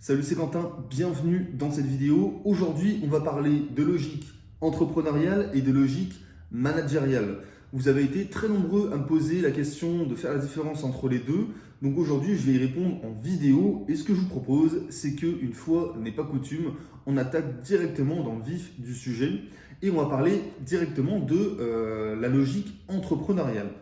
Salut, c'est Quentin, bienvenue dans cette vidéo. Aujourd'hui, on va parler de logique entrepreneuriale et de logique managériale. Vous avez été très nombreux à me poser la question de faire la différence entre les deux. Donc aujourd'hui, je vais y répondre en vidéo. Et ce que je vous propose, c'est qu'une fois n'est pas coutume, on attaque directement dans le vif du sujet. Et on va parler directement de la logique entrepreneuriale.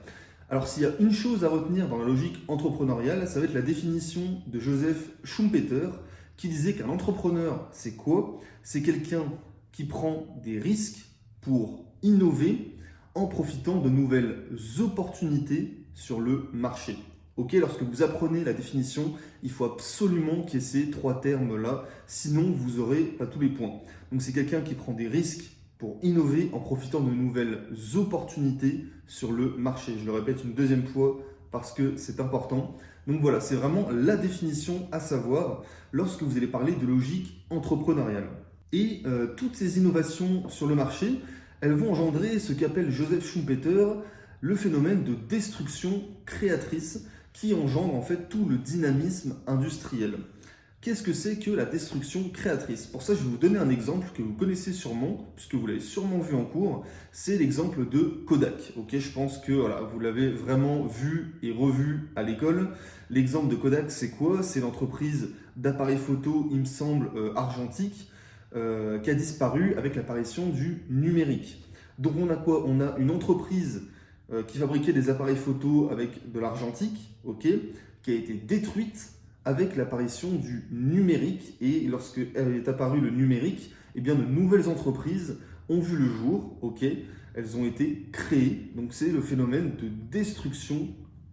Alors s'il y a une chose à retenir dans la logique entrepreneuriale, ça va être la définition de Joseph Schumpeter qui disait qu'un entrepreneur, c'est quoi? C'est quelqu'un qui prend des risques pour innover en profitant de nouvelles opportunités sur le marché. Ok, lorsque vous apprenez la définition, il faut absolument qu'il y ait ces trois termes-là, sinon vous n'aurez pas tous les points. Donc c'est quelqu'un qui prend des risques pour innover en profitant de nouvelles opportunités sur le marché. Je le répète une deuxième fois parce que c'est important. Donc voilà, c'est vraiment la définition à savoir lorsque vous allez parler de logique entrepreneuriale. Et toutes ces innovations sur le marché, elles vont engendrer ce qu'appelle Joseph Schumpeter le phénomène de destruction créatrice qui engendre en fait tout le dynamisme industriel. Qu'est-ce que c'est que la destruction créatrice? Pour ça, je vais vous donner un exemple que vous connaissez sûrement, puisque vous l'avez sûrement vu en cours. C'est l'exemple de Kodak. Ok, je pense que voilà, vous l'avez vraiment vu et revu à l'école. L'exemple de Kodak, c'est quoi? C'est l'entreprise d'appareils photo, il me semble, argentique, qui a disparu avec l'apparition du numérique. Donc on a quoi? On a une entreprise qui fabriquait des appareils photo avec de l'argentique, ok, qui a été détruite avec l'apparition du numérique. Et lorsque est apparu le numérique, eh bien de nouvelles entreprises ont vu le jour, ok, elles ont été créées. Donc c'est le phénomène de destruction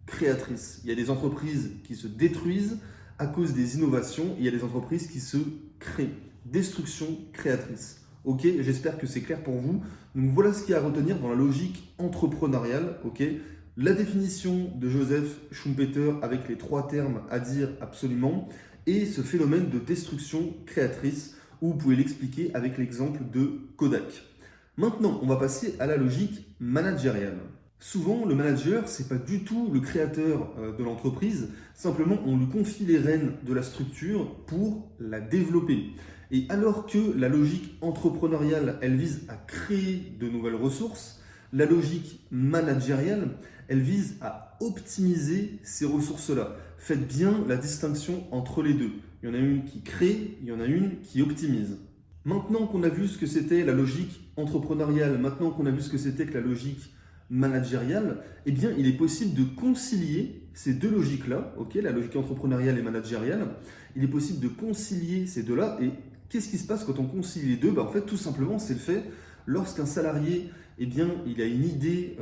créatrice. Il y a des entreprises qui se détruisent à cause des innovations, et il y a des entreprises qui se créent. Destruction créatrice. Ok, j'espère que c'est clair pour vous. Donc voilà ce qu'il y a à retenir dans la logique entrepreneuriale, ok. La définition de Joseph Schumpeter avec les trois termes à dire absolument et ce phénomène de destruction créatrice où vous pouvez l'expliquer avec l'exemple de Kodak. Maintenant, on va passer à la logique managériale. Souvent, le manager, ce n'est pas du tout le créateur de l'entreprise, simplement on lui confie les rênes de la structure pour la développer. Et alors que la logique entrepreneuriale, elle vise à créer de nouvelles ressources, la logique managériale, elle vise à optimiser ces ressources-là. Faites bien la distinction entre les deux. Il y en a une qui crée, il y en a une qui optimise. Maintenant qu'on a vu ce que c'était la logique entrepreneuriale, maintenant qu'on a vu ce que c'était que la logique managériale, eh bien, il est possible de concilier ces deux logiques-là, ok, la logique entrepreneuriale et managériale. Il est possible de concilier ces deux-là. Et qu'est-ce qui se passe quand on concilie les deux? En fait, tout simplement, c'est le fait lorsqu'un salarié, eh bien, il a une idée,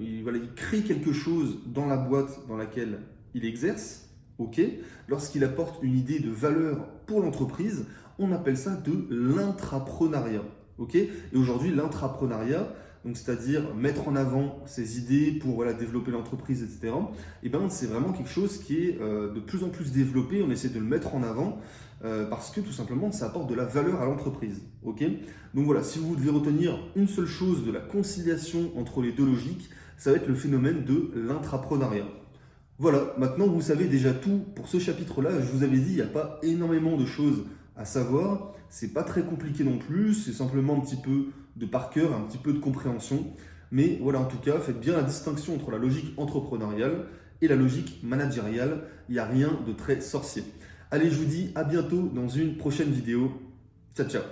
il crée quelque chose dans la boîte dans laquelle il exerce, ok. Lorsqu'il apporte une idée de valeur pour l'entreprise, on appelle ça de l'intrapreneuriat, ok. Et aujourd'hui, l'intrapreneuriat, donc c'est-à-dire mettre en avant ses idées pour voilà, développer l'entreprise, etc. Et ben, c'est vraiment quelque chose qui est de plus en plus développé. On essaie de le mettre en avant parce que tout simplement, ça apporte de la valeur à l'entreprise. Okay, donc voilà, si vous devez retenir une seule chose de la conciliation entre les deux logiques, ça va être le phénomène de l'intrapreneuriat. Voilà, maintenant vous savez déjà tout pour ce chapitre-là. Je vous avais dit, il n'y a pas énormément de choses à savoir. C'est pas très compliqué non plus, c'est simplement un petit peu de par cœur, un petit peu de compréhension. Mais voilà, en tout cas, faites bien la distinction entre la logique entrepreneuriale et la logique managériale. Il n'y a rien de très sorcier. Allez, je vous dis à bientôt dans une prochaine vidéo. Ciao, ciao.